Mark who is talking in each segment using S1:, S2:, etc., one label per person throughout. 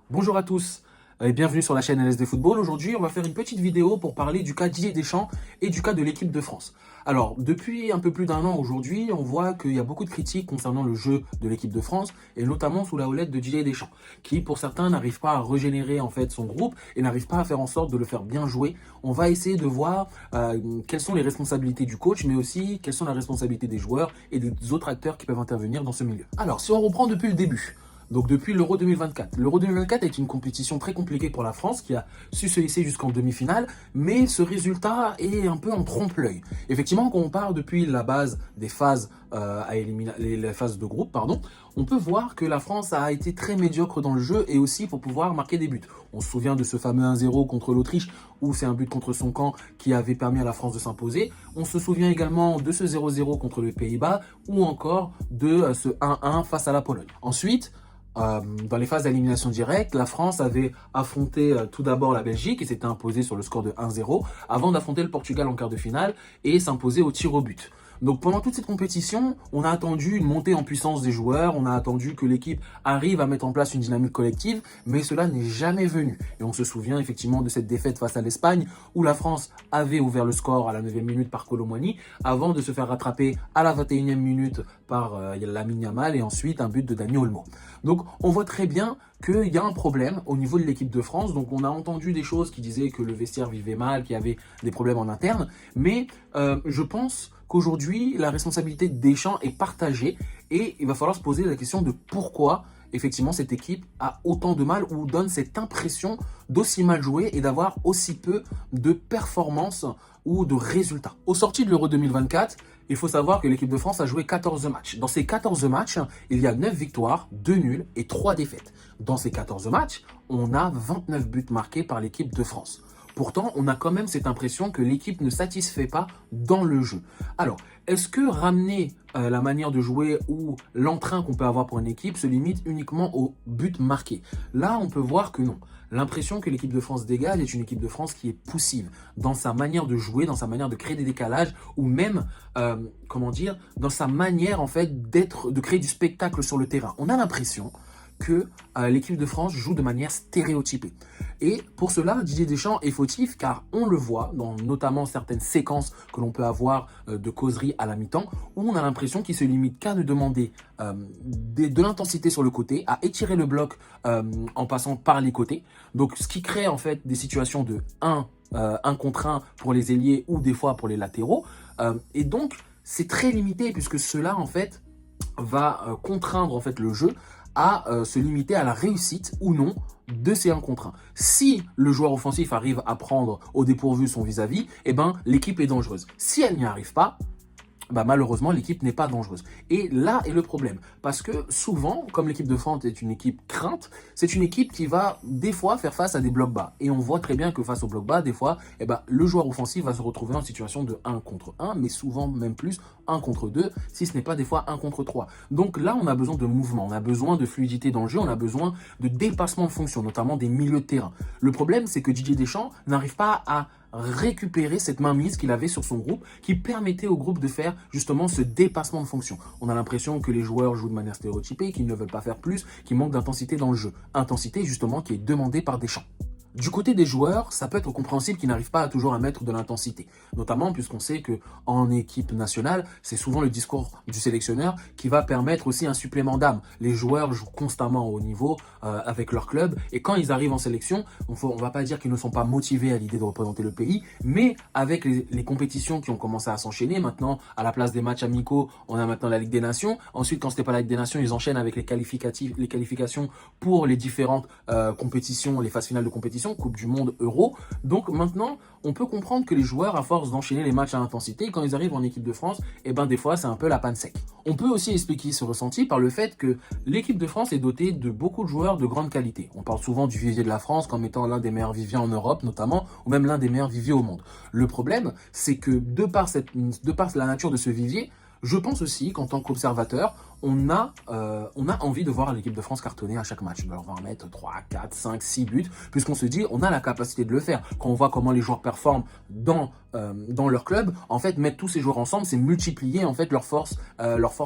S1: Bonjour à tous et bienvenue sur la chaîne LSD Football. Aujourd'hui, on va faire une petite vidéo pour parler du cas Didier Deschamps et du cas de l'équipe de France. Alors, depuis un peu plus d'un an aujourd'hui, on voit qu'il y a beaucoup de critiques concernant le jeu de l'équipe de France et notamment sous la houlette de Didier Deschamps, qui pour certains n'arrive pas à régénérer en fait son groupe et n'arrive pas à faire en sorte de le faire bien jouer. On va essayer de voir quelles sont les responsabilités du coach, mais aussi quelles sont les responsabilités des joueurs et des autres acteurs qui peuvent intervenir dans ce milieu. Alors, si on reprend depuis le début. Donc depuis l'Euro 2024. L'Euro 2024 est une compétition très compliquée pour la France qui a su se hisser jusqu'en demi-finale, mais ce résultat est un peu en trompe-l'œil. Effectivement, quand on part depuis la base des phases les phases de groupe, on peut voir que la France a été très médiocre dans le jeu et aussi pour pouvoir marquer des buts. On se souvient de ce fameux 1-0 contre l'Autriche où c'est un but contre son camp qui avait permis à la France de s'imposer. On se souvient également de ce 0-0 contre les Pays-Bas ou encore de ce 1-1 face à la Pologne. Ensuite, dans les phases d'élimination directe, la France avait affronté tout d'abord la Belgique et s'était imposée sur le score de 1-0 avant d'affronter le Portugal en quart de finale et s'imposer au tir au but. Donc pendant toute cette compétition, on a attendu une montée en puissance des joueurs, on a attendu que l'équipe arrive à mettre en place une dynamique collective, mais cela n'est jamais venu. Et on se souvient effectivement de cette défaite face à l'Espagne, où la France avait ouvert le score à la 9e minute par Kolo Muani, avant de se faire rattraper à la 21e minute par Lamine Yamal et ensuite un but de Dani Olmo. Donc on voit très bien qu'il y a un problème au niveau de l'équipe de France. Donc on a entendu des choses qui disaient que le vestiaire vivait mal, qu'il y avait des problèmes en interne, mais je pense qu'aujourd'hui, la responsabilité de Deschamps est partagée et il va falloir se poser la question de pourquoi effectivement cette équipe a autant de mal ou donne cette impression d'aussi mal jouer et d'avoir aussi peu de performances ou de résultats. Au sorti de l'Euro 2024, il faut savoir que l'équipe de France a joué 14 matchs. Dans ces 14 matchs, il y a 9 victoires, 2 nuls et 3 défaites. Dans ces 14 matchs, on a 29 buts marqués par l'équipe de France. Pourtant, on a quand même cette impression que l'équipe ne satisfait pas dans le jeu. Alors, est-ce que ramener la manière de jouer ou l'entrain qu'on peut avoir pour une équipe se limite uniquement au but marqué? Là, on peut voir que non. L'impression que l'équipe de France dégage est une équipe de France qui est poussive dans sa manière de jouer, dans sa manière de créer des décalages ou même, dans sa manière en fait de créer du spectacle sur le terrain. On a l'impression que l'équipe de France joue de manière stéréotypée. Et pour cela, Didier Deschamps est fautif car on le voit dans notamment certaines séquences que l'on peut avoir de causerie à la mi-temps où on a l'impression qu'il se limite qu'à nous demander de l'intensité sur le côté, à étirer le bloc en passant par les côtés. Donc ce qui crée en fait des situations de 1 contre 1 pour les ailiers ou des fois pour les latéraux. Et donc c'est très limité puisque cela en fait va contraindre en fait le jeu à se limiter à la réussite ou non de ces 1 contre 1. Si le joueur offensif arrive à prendre au dépourvu son vis-à-vis, eh ben, l'équipe est dangereuse. Si elle n'y arrive pas, malheureusement, l'équipe n'est pas dangereuse. Et là est le problème. Parce que souvent, comme l'équipe de France est une équipe crainte, c'est une équipe qui va des fois faire face à des blocs bas. Et on voit très bien que face aux blocs bas, des fois, le joueur offensif va se retrouver en situation de 1 contre 1, mais souvent même plus 1 contre 2, si ce n'est pas des fois 1 contre 3. Donc là, on a besoin de mouvement, on a besoin de fluidité dans le jeu, on a besoin de dépassement de fonction, notamment des milieux de terrain. Le problème, c'est que Didier Deschamps n'arrive pas à récupérer cette mainmise qu'il avait sur son groupe qui permettait au groupe de faire justement ce dépassement de fonction. On a l'impression que les joueurs jouent de manière stéréotypée, qu'ils ne veulent pas faire plus, qu'ils manquent d'intensité dans le jeu. Intensité justement qui est demandée par Deschamps. Du côté des joueurs, ça peut être compréhensible qu'ils n'arrivent pas toujours à mettre de l'intensité. Notamment puisqu'on sait qu'en équipe nationale, c'est souvent le discours du sélectionneur qui va permettre aussi un supplément d'âme. Les joueurs jouent constamment au haut niveau avec leur club et quand ils arrivent en sélection, on va pas dire qu'ils ne sont pas motivés à l'idée de représenter le pays, mais avec les compétitions qui ont commencé à s'enchaîner, maintenant à la place des matchs amicaux, on a maintenant la Ligue des Nations. Ensuite, quand c'était pas la Ligue des Nations, ils enchaînent avec les qualifications pour les différentes compétitions, les phases finales de compétition, Coupe du Monde, Euro. Donc maintenant, on peut comprendre que les joueurs, à force d'enchaîner les matchs à intensité, quand ils arrivent en équipe de France, des fois, c'est un peu la panne sec. On peut aussi expliquer ce ressenti par le fait que l'équipe de France est dotée de beaucoup de joueurs de grande qualité. On parle souvent du vivier de la France comme étant l'un des meilleurs viviers en Europe, notamment, ou même l'un des meilleurs viviers au monde. Le problème, c'est que de par la nature de ce vivier, Je pense aussi qu'en tant qu'observateur, on a envie de voir l'équipe de France cartonner à chaque match. On va en mettre 3, 4, 5, 6 buts, puisqu'on se dit on a la capacité de le faire. Quand on voit comment les joueurs performent dans leur club, en fait, mettre tous ces joueurs ensemble, c'est multiplier en fait leur force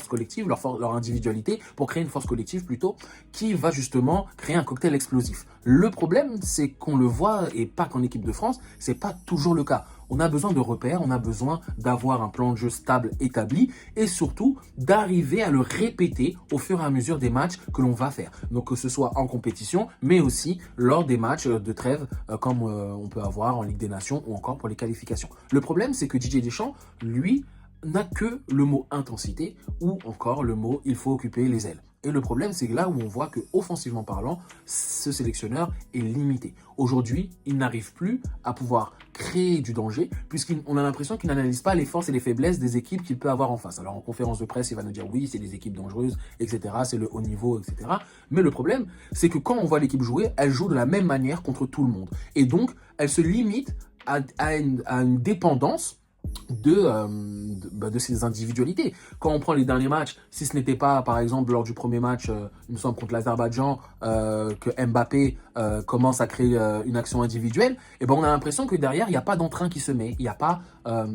S1: collective, leur individualité, pour créer une force collective plutôt, qui va justement créer un cocktail explosif. Le problème, c'est qu'on le voit, et pas qu'en équipe de France, c'est pas toujours le cas. On a besoin de repères, on a besoin d'avoir un plan de jeu stable établi et surtout d'arriver à le répéter au fur et à mesure des matchs que l'on va faire. Donc que ce soit en compétition, mais aussi lors des matchs de trêve comme on peut avoir en Ligue des Nations ou encore pour les qualifications. Le problème, c'est que Didier Deschamps, lui, n'a que le mot intensité ou encore le mot il faut occuper les ailes. Et le problème, c'est là où on voit que, offensivement parlant, ce sélectionneur est limité. Aujourd'hui, il n'arrive plus à pouvoir créer du danger, puisqu'on a l'impression qu'il n'analyse pas les forces et les faiblesses des équipes qu'il peut avoir en face. Alors, en conférence de presse, il va nous dire oui, c'est des équipes dangereuses, etc., c'est le haut niveau, etc. Mais le problème, c'est que quand on voit l'équipe jouer, elle joue de la même manière contre tout le monde. Et donc, elle se limite à une dépendance de ses individualités. Quand on prend les derniers matchs, si ce n'était pas, par exemple, lors du premier match, il me semble, contre l'Azerbaïdjan, que Mbappé commence à créer une action individuelle, et ben on a l'impression que derrière, il n'y a pas d'entrain qui se met, il n'y a pas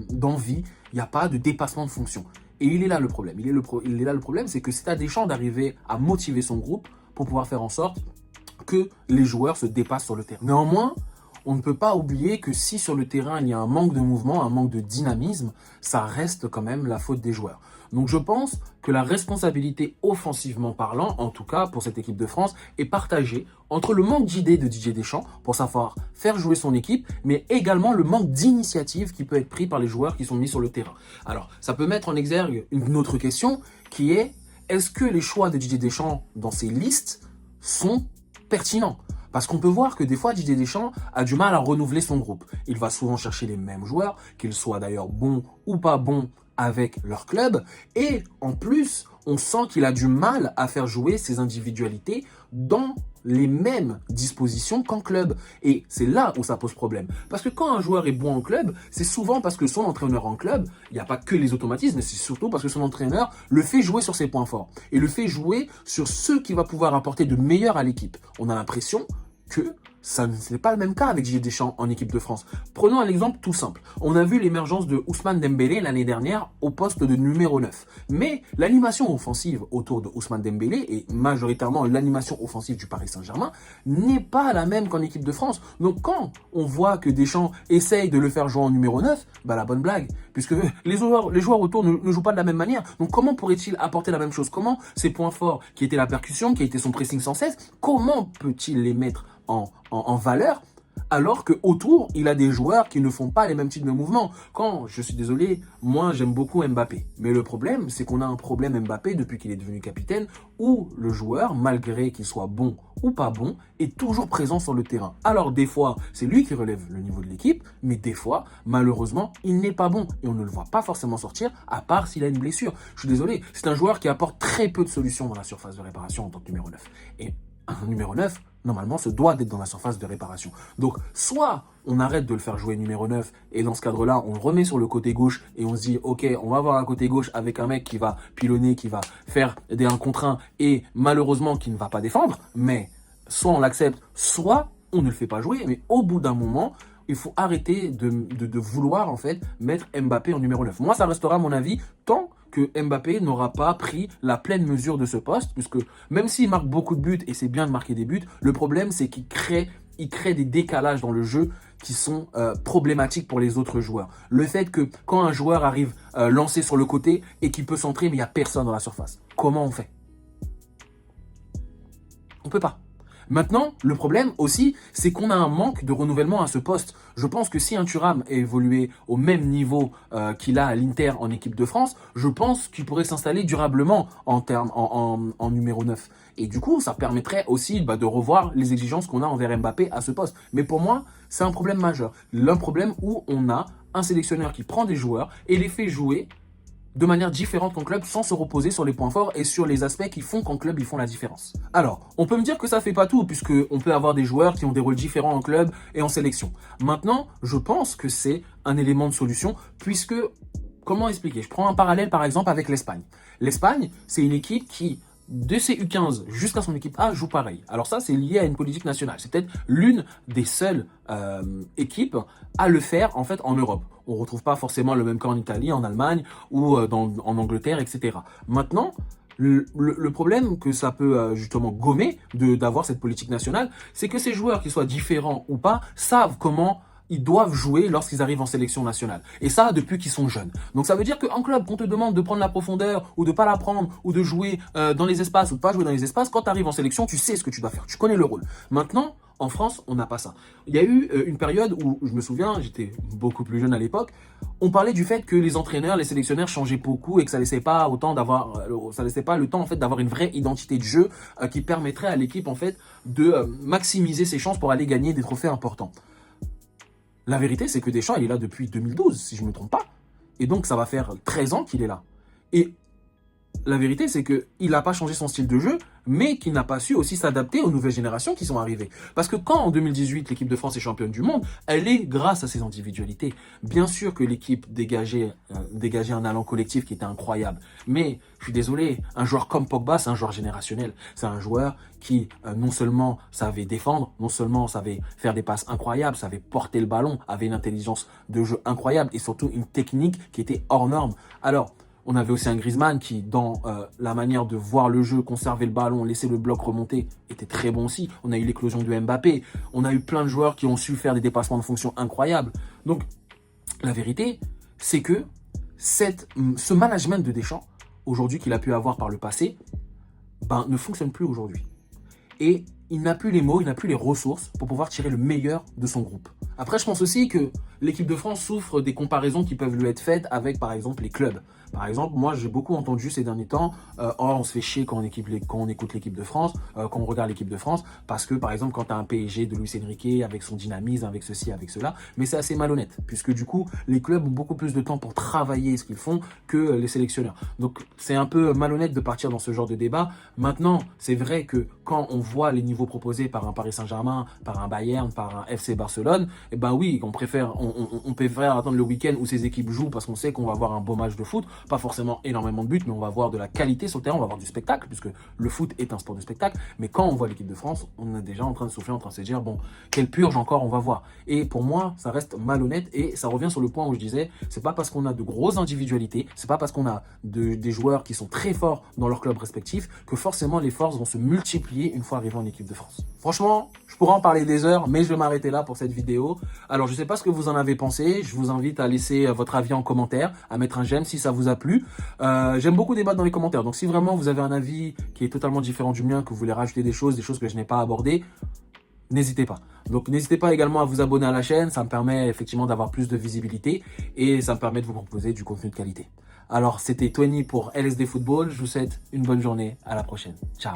S1: d'envie, il n'y a pas de dépassement de fonction. Et il est là le problème. Il est là le problème, c'est que c'est à Deschamps d'arriver à motiver son groupe pour pouvoir faire en sorte que les joueurs se dépassent sur le terrain. Néanmoins, on ne peut pas oublier que si sur le terrain il y a un manque de mouvement, un manque de dynamisme, ça reste quand même la faute des joueurs. Donc je pense que la responsabilité offensivement parlant, en tout cas pour cette équipe de France, est partagée entre le manque d'idées de Didier Deschamps pour savoir faire jouer son équipe, mais également le manque d'initiative qui peut être pris par les joueurs qui sont mis sur le terrain. Alors ça peut mettre en exergue une autre question qui est, est-ce que les choix de Didier Deschamps dans ces listes sont pertinents ? Parce qu'on peut voir que des fois, Didier Deschamps a du mal à renouveler son groupe. Il va souvent chercher les mêmes joueurs, qu'ils soient d'ailleurs bons ou pas bons avec leur club. Et en plus, on sent qu'il a du mal à faire jouer ses individualités dans les mêmes dispositions qu'en club. Et c'est là où ça pose problème. Parce que quand un joueur est bon en club, c'est souvent parce que son entraîneur en club, il n'y a pas que les automatismes, mais c'est surtout parce que son entraîneur le fait jouer sur ses points forts. Et le fait jouer sur ce qui va pouvoir apporter de meilleur à l'équipe. On a l'impression que ça n'est pas le même cas avec Didier Deschamps en équipe de France. Prenons un exemple tout simple. On a vu l'émergence de Ousmane Dembélé l'année dernière au poste de numéro 9. Mais l'animation offensive autour de Ousmane Dembélé, et majoritairement l'animation offensive du Paris Saint-Germain, n'est pas la même qu'en équipe de France. Donc quand on voit que Deschamps essaye de le faire jouer en numéro 9, bah la bonne blague, puisque les joueurs autour ne jouent pas de la même manière. Donc comment pourrait-il apporter la même chose? Comment ses points forts, qui étaient la percussion, qui était son pressing sans cesse, comment peut-il les mettre en valeur, alors que autour il a des joueurs qui ne font pas les mêmes types de mouvements. Quand, je suis désolé, moi j'aime beaucoup Mbappé. Mais le problème, c'est qu'on a un problème Mbappé depuis qu'il est devenu capitaine, où le joueur, malgré qu'il soit bon ou pas bon, est toujours présent sur le terrain. Alors des fois, c'est lui qui relève le niveau de l'équipe, mais des fois, malheureusement, il n'est pas bon. Et on ne le voit pas forcément sortir, à part s'il a une blessure. Je suis désolé, c'est un joueur qui apporte très peu de solutions dans la surface de réparation en tant que numéro 9. Et un numéro 9, normalement, se doit d'être dans la surface de réparation. Donc, soit on arrête de le faire jouer numéro 9 et dans ce cadre-là, on le remet sur le côté gauche et on se dit, ok, on va avoir un côté gauche avec un mec qui va pilonner, qui va faire des 1 contre 1 et malheureusement qui ne va pas défendre, mais soit on l'accepte, soit on ne le fait pas jouer, mais au bout d'un moment, il faut arrêter de vouloir en fait mettre Mbappé en numéro 9. Moi, ça restera mon avis tant que Mbappé n'aura pas pris la pleine mesure de ce poste, puisque même s'il marque beaucoup de buts, et c'est bien de marquer des buts, le problème c'est qu'il crée des décalages dans le jeu qui sont problématiques pour les autres joueurs. Le fait que quand un joueur arrive lancé sur le côté et qu'il peut centrer, mais il n'y a personne dans la surface, comment on fait? On peut pas. Maintenant, le problème aussi, c'est qu'on a un manque de renouvellement à ce poste. Je pense que si un Thuram est évolué au même niveau qu'il a à l'Inter en équipe de France, je pense qu'il pourrait s'installer durablement en numéro 9. Et du coup, ça permettrait aussi de revoir les exigences qu'on a envers Mbappé à ce poste. Mais pour moi, c'est un problème majeur. Un problème où on a un sélectionneur qui prend des joueurs et les fait jouer de manière différente qu'en club, sans se reposer sur les points forts et sur les aspects qui font qu'en club, ils font la différence. Alors, on peut me dire que ça fait pas tout, puisqu'on peut avoir des joueurs qui ont des rôles différents en club et en sélection. Maintenant, je pense que c'est un élément de solution, puisque comment expliquer? Je prends un parallèle par exemple avec l'Espagne. L'Espagne, c'est une équipe qui, de ses U15 jusqu'à son équipe A, joue pareil. Alors ça, c'est lié à une politique nationale. C'est peut-être l'une des seules équipes à le faire en fait en Europe. On ne retrouve pas forcément le même cas en Italie, en Allemagne ou en Angleterre, etc. Maintenant, le problème que ça peut justement gommer d'avoir cette politique nationale, c'est que ces joueurs, qu'ils soient différents ou pas, savent comment ils doivent jouer lorsqu'ils arrivent en sélection nationale. Et ça, depuis qu'ils sont jeunes. Donc ça veut dire qu'en club, qu'on te demande de prendre la profondeur ou de pas la prendre ou de jouer dans les espaces ou de pas jouer dans les espaces, quand tu arrives en sélection, tu sais ce que tu dois faire. Tu connais le rôle. Maintenant, en France, on n'a pas ça. Il y a eu une période où, je me souviens, j'étais beaucoup plus jeune à l'époque, on parlait du fait que les entraîneurs, les sélectionneurs changeaient beaucoup et que ça laissait pas autant d'avoir, ça laissait pas le temps en fait d'avoir une vraie identité de jeu qui permettrait à l'équipe en fait de maximiser ses chances pour aller gagner des trophées importants. La vérité, c'est que Deschamps, il est là depuis 2012, si je ne me trompe pas. Et donc, ça va faire 13 ans qu'il est là. Et la vérité, c'est qu'il n'a pas changé son style de jeu, mais qu'il n'a pas su aussi s'adapter aux nouvelles générations qui sont arrivées. Parce que quand, en 2018, l'équipe de France est championne du monde, elle est grâce à ses individualités. Bien sûr que l'équipe dégageait un allant collectif qui était incroyable. Mais, je suis désolé, un joueur comme Pogba, c'est un joueur générationnel. C'est un joueur qui, non seulement savait défendre, non seulement savait faire des passes incroyables, savait porter le ballon, avait une intelligence de jeu incroyable et surtout une technique qui était hors norme. Alors, on avait aussi un Griezmann qui, dans la manière de voir le jeu, conserver le ballon, laisser le bloc remonter, était très bon aussi. On a eu l'éclosion de Mbappé. On a eu plein de joueurs qui ont su faire des dépassements de fonction incroyables. Donc, la vérité, c'est que ce management de Deschamps, aujourd'hui qu'il a pu avoir par le passé, ne fonctionne plus aujourd'hui. Et il n'a plus les mots, il n'a plus les ressources pour pouvoir tirer le meilleur de son groupe. Après, je pense aussi que l'équipe de France souffre des comparaisons qui peuvent lui être faites avec, par exemple, les clubs. Par exemple, moi, j'ai beaucoup entendu ces derniers temps, on se fait chier quand on écoute l'équipe de France, quand on regarde l'équipe de France, parce que, par exemple, quand tu as un PSG de Luis Enrique, avec son dynamisme, avec ceci, avec cela, mais c'est assez malhonnête, puisque du coup, les clubs ont beaucoup plus de temps pour travailler ce qu'ils font que les sélectionneurs. Donc, c'est un peu malhonnête de partir dans ce genre de débat. Maintenant, c'est vrai que quand on voit les niveaux proposés par un Paris Saint-Germain, par un Bayern, par un FC Barcelone, eh ben oui, on préfère attendre le week-end où ces équipes jouent parce qu'on sait qu'on va avoir un beau match de foot, pas forcément énormément de buts, mais on va avoir de la qualité sur le terrain, on va avoir du spectacle, puisque le foot est un sport de spectacle. Mais quand on voit l'équipe de France, on est déjà en train de souffler, en train de se dire, bon, quelle purge encore on va voir. Et pour moi, ça reste malhonnête et ça revient sur le point où je disais, c'est pas parce qu'on a de grosses individualités, c'est pas parce qu'on a des joueurs qui sont très forts dans leur club respectif que forcément les forces vont se multiplier une fois arrivés en équipe de France. Franchement, je pourrais en parler des heures, mais je vais m'arrêter là pour cette vidéo. Alors, je sais pas ce que vous en avez pensé. Je vous invite à laisser votre avis en commentaire, à mettre un j'aime si ça vous a plu. J'aime beaucoup débattre dans les commentaires. Donc, si vraiment vous avez un avis qui est totalement différent du mien, que vous voulez rajouter des choses que je n'ai pas abordées, n'hésitez pas. Donc, n'hésitez pas également à vous abonner à la chaîne. Ça me permet effectivement d'avoir plus de visibilité et ça me permet de vous proposer du contenu de qualité. Alors, c'était Tony pour LSD Football. Je vous souhaite une bonne journée. À la prochaine. Ciao.